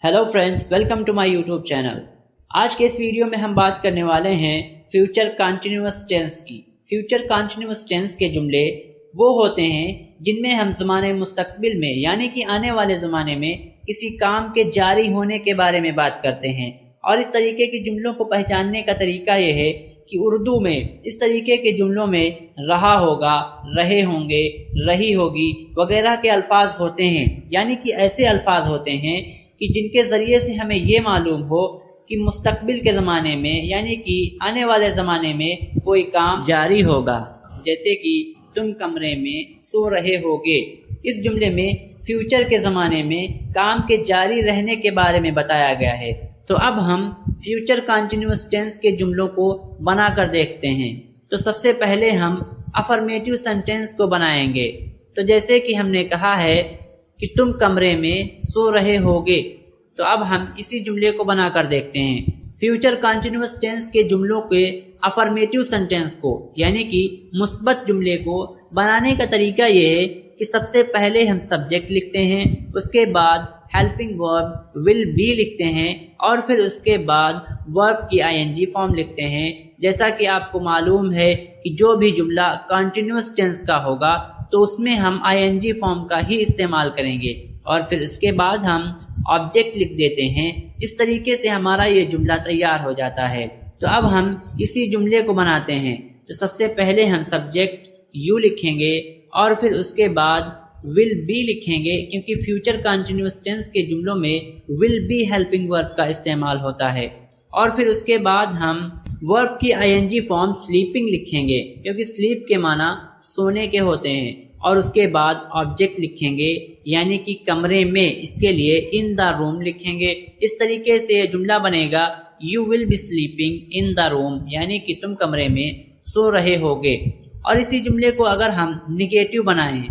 Hello friends, welcome to my YouTube channel. आज के इस वीडियो में हम बात करने वाले हैं फ्यूचर कंटिन्यूअस टेंस की। फ्यूचर कंटिन्यूअस टेंस के जुमले वो होते हैं जिनमें हम ज़माने मुस्तकबिल में यानी कि आने वाले ज़माने में किसी काम के जारी होने के बारे में बात करते हैं। और इस तरीके के जुमलों को पहचानने का तरीका ये है कि उर्दू में इस तरीके के जुमलों में रहा होगा, रहे होंगे, रही होगी वगैरह के अल्फाज होते हैं। यानी कि ऐसे अल्फाज होते हैं कि जिनके ज़रिए से हमें ये मालूम हो कि मुस्तकबिल के ज़माने में यानी कि आने वाले ज़माने में कोई काम जारी होगा। जैसे कि तुम कमरे में सो रहे होगे। इस जुमले में फ्यूचर के ज़माने में काम के जारी रहने के बारे में बताया गया है। तो अब हम फ्यूचर कंटिन्यूअस टेंस के जुमलों को बना कर देखते हैं। तो सबसे पहले हम अफर्मेटिव सेंटेंस को बनाएंगे। तो जैसे कि हमने कहा है कि तुम कमरे में सो रहे होगे, तो अब हम इसी जुमले को बना कर देखते हैं। फ्यूचर कंटिन्यूअस टेंस के जुमलों के अफर्मेटिव सेंटेंस को यानी कि मुस्बत जुमले को बनाने का तरीका ये है कि सबसे पहले हम सब्जेक्ट लिखते हैं, उसके बाद हेल्पिंग वर्ब विल बी लिखते हैं और फिर उसके बाद वर्ब की आईएनजी फॉर्म लिखते हैं। जैसा कि आपको मालूम है कि जो भी जुमला कंटिन्यूअस टेंस का होगा तो उसमें हम आईएनजी फॉर्म का ही इस्तेमाल करेंगे और फिर उसके बाद हम ऑब्जेक्ट लिख देते हैं। इस तरीके से हमारा ये जुमला तैयार हो जाता है। तो अब हम इसी जुमले को बनाते हैं। तो सबसे पहले हम सब्जेक्ट यू लिखेंगे और फिर उसके बाद विल बी लिखेंगे, क्योंकि फ्यूचर कंटिन्यूअस टेंस के जुमलों में विल बी हेल्पिंग वर्ब का इस्तेमाल होता है। और फिर उसके बाद हम वर्ब की आईएनजी फॉर्म स्लीपिंग लिखेंगे, क्योंकि स्लीप के माना सोने के होते हैं। और उसके बाद ऑब्जेक्ट लिखेंगे यानी कि कमरे में, इसके लिए इन द रूम लिखेंगे। इस तरीके से ये जुमला बनेगा you will be sleeping in the room, यानी कि तुम कमरे में सो रहे होगे। और इसी जुमले को अगर हम निगेटिव बनाएं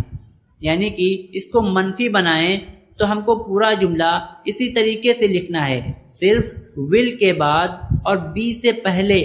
यानी कि इसको मनफी बनाएं तो हमको पूरा जुमला इसी तरीके से लिखना है। सिर्फ विल के बाद और बी से पहले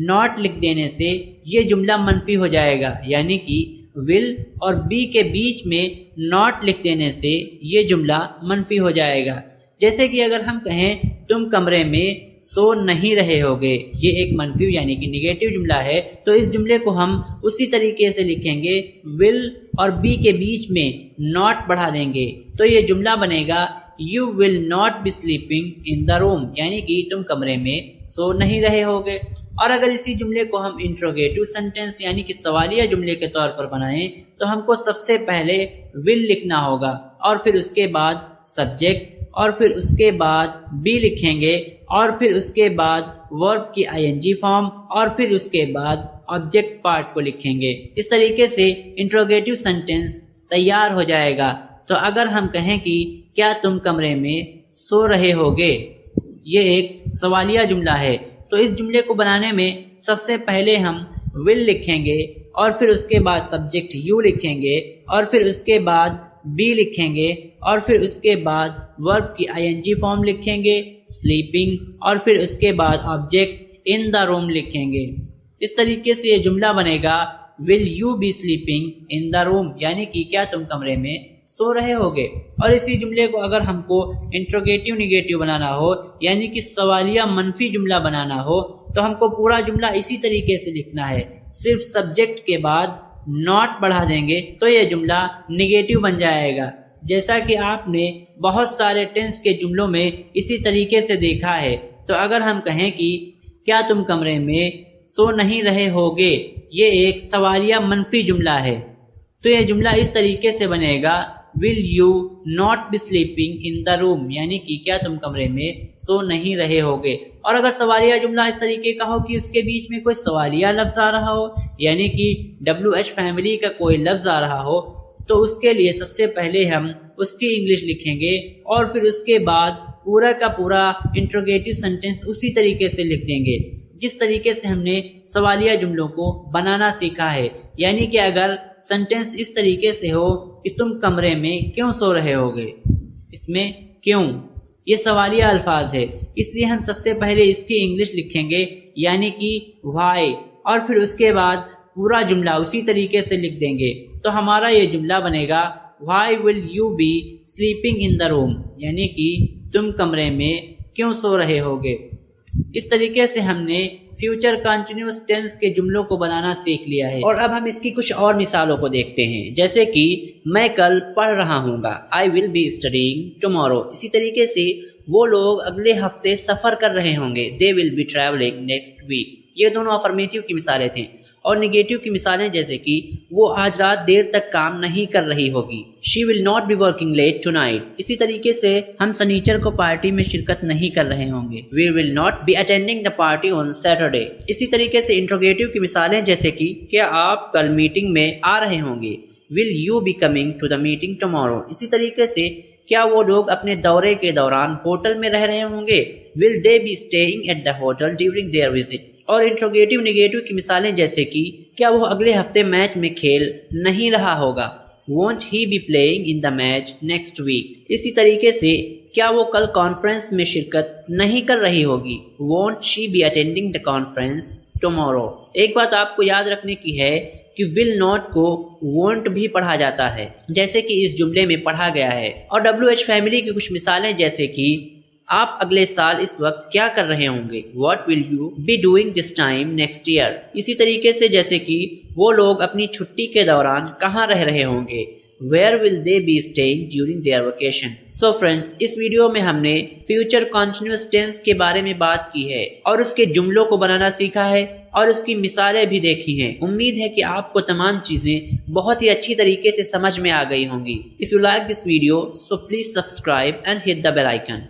नॉट लिख देने से ये जुमला मनफी हो जाएगा। यानी कि विल और बी के बीच में नॉट लिख देने से ये जुमला मनफी हो जाएगा। जैसे कि अगर हम कहें तुम कमरे में सो नहीं रहे होगे, ये एक मनफी यानी कि निगेटिव जुमला है। तो इस जुमले को हम उसी तरीके से लिखेंगे, विल और बी के बीच में नॉट बढ़ा देंगे तो ये जुमला बनेगा you will not be sleeping in the room, यानी कि तुम कमरे में सो नहीं रहे होगे। और अगर इसी जुमले को हम इंट्रोगेटिव सेंटेंस यानी कि सवालिया जुमले के तौर पर बनाएं तो हमको सबसे पहले विल लिखना होगा और फिर उसके बाद सब्जेक्ट और फिर उसके बाद बी लिखेंगे और फिर उसके बाद वर्ब की आईएनजी फॉर्म और फिर उसके बाद ऑब्जेक्ट पार्ट को लिखेंगे। इस तरीके से इंट्रोगेटिव सेंटेंस तैयार हो जाएगा। तो अगर हम कहें कि क्या तुम कमरे में सो रहे होगे, ये एक सवालिया जुमला है। तो इस जुमले को बनाने में सबसे पहले हम विल लिखेंगे और फिर उसके बाद सब्जेक्ट यू लिखेंगे और फिर उसके बाद बी लिखेंगे और फिर उसके बाद वर्ब की आईएनजी फॉर्म लिखेंगे स्लीपिंग और फिर उसके बाद ऑब्जेक्ट इन द रूम लिखेंगे। इस तरीके से ये जुमला बनेगा will you B sleeping in the room, यानी कि क्या तुम कमरे में सो रहे होगे। और इसी जुमले को अगर हमको इंट्रोगेटिव निगेटिव बनाना हो यानी कि सवालिया मनफी जुमला बनाना हो तो हमको पूरा जुमला इसी तरीके से लिखना है। सिर्फ सब्जेक्ट के बाद नॉट बढ़ा देंगे तो ये जुमला निगेटिव बन जाएगा। जैसा कि आपने बहुत सारे टेंस के जुमलों में इसी तरीके से देखा है। तो अगर हम कहें कि क्या तुम कमरे में सो नहीं रहे होगे, ये एक सवालिया मनफी जुमला है। तो ये जुमला इस तरीके से बनेगा will you not be sleeping in the room, यानी कि क्या तुम कमरे में सो नहीं रहे होगे। और अगर सवालिया जुमला इस तरीके का हो कि उसके बीच में कोई सवालिया लफ्ज आ रहा हो यानी कि WH फैमिली का कोई लफ्ज आ रहा हो तो उसके लिए सबसे पहले हम उसकी इंग्लिश लिखेंगे और फिर उसके बाद पूरा का पूरा इंट्रोगेटिव सेंटेंस उसी तरीके से लिख देंगे जिस तरीके से हमने सवालिया जुमलों को बनाना सीखा है। यानी कि अगर सेंटेंस इस तरीके से हो कि तुम कमरे में क्यों सो रहे होगे, इसमें क्यों ये सवालिया अल्फाज है, इसलिए हम सबसे पहले इसकी इंग्लिश लिखेंगे यानी कि व्हाई और फिर उसके बाद पूरा जुमला उसी तरीके से लिख देंगे। तो हमारा ये जुमला बनेगा why will you B sleeping in the room, यानी कि تم کمرے میں کیوں سو رہے ہوگے۔ اس طریقے سے ہم نے فیوچر کنٹینیوس ٹینس کے جملوں کو بنانا سیکھ لیا ہے، اور اب ہم اس کی کچھ اور مثالوں کو دیکھتے ہیں، جیسے کہ میں کل پڑھ رہا ہوں گا، I will be studying tomorrow۔ اسی طریقے سے وہ لوگ اگلے ہفتے سفر کر رہے ہوں گے، they will be traveling next week۔ یہ دونوں افرمیٹیو کی مثالیں تھیں، اور نیگیٹو کی مثالیں جیسے کہ وہ آج رات دیر تک کام نہیں کر رہی ہوگی، she will not be working late tonight۔ اسی طریقے سے ہم سنیچر کو پارٹی میں شرکت نہیں کر رہے ہوں گے، we will not be attending the party on Saturday۔ اسی طریقے سے انٹروگیٹو کی مثالیں جیسے کہ کیا آپ کل میٹنگ میں آ رہے ہوں گے، will you be coming to the meeting tomorrow۔ اسی طریقے سے کیا وہ لوگ اپنے دورے کے دوران ہوٹل میں رہ رہے ہوں گے، will they be staying at the hotel during their visit۔ اور انٹروگیٹو نیگیٹو کی مثالیں جیسے کہ کیا وہ اگلے ہفتے میچ میں کھیل نہیں رہا ہوگا، won't he be playing in the match next week۔ اسی طریقے سے کیا وہ کل کانفرنس میں شرکت نہیں کر رہی ہوگی، won't she be attending the conference tomorrow۔ ایک بات آپ کو یاد رکھنے کی ہے کہ will not کو won't بھی پڑھا جاتا ہے، جیسے کہ اس جملے میں پڑھا گیا ہے۔ اور WH فیملی کی کچھ مثالیں جیسے کہ آپ اگلے سال اس وقت کیا کر رہے ہوں گے، what will you be doing this time next year۔ اسی طریقے سے جیسے کہ وہ لوگ اپنی چھٹی کے دوران کہاں رہ رہے ہوں گے، where will they be staying during their vacation۔ So friends، اس ویڈیو میں ہم نے فیوچر کنٹینیوس ٹینس کے بارے میں بات کی ہے، اور اس کے جملوں کو بنانا سیکھا ہے، اور اس کی مثالیں بھی دیکھی ہیں۔ امید ہے کہ آپ کو تمام چیزیں بہت ہی اچھی طریقے سے سمجھ میں آ گئی ہوں گی۔ If you like this video, so please subscribe and hit the bell icon۔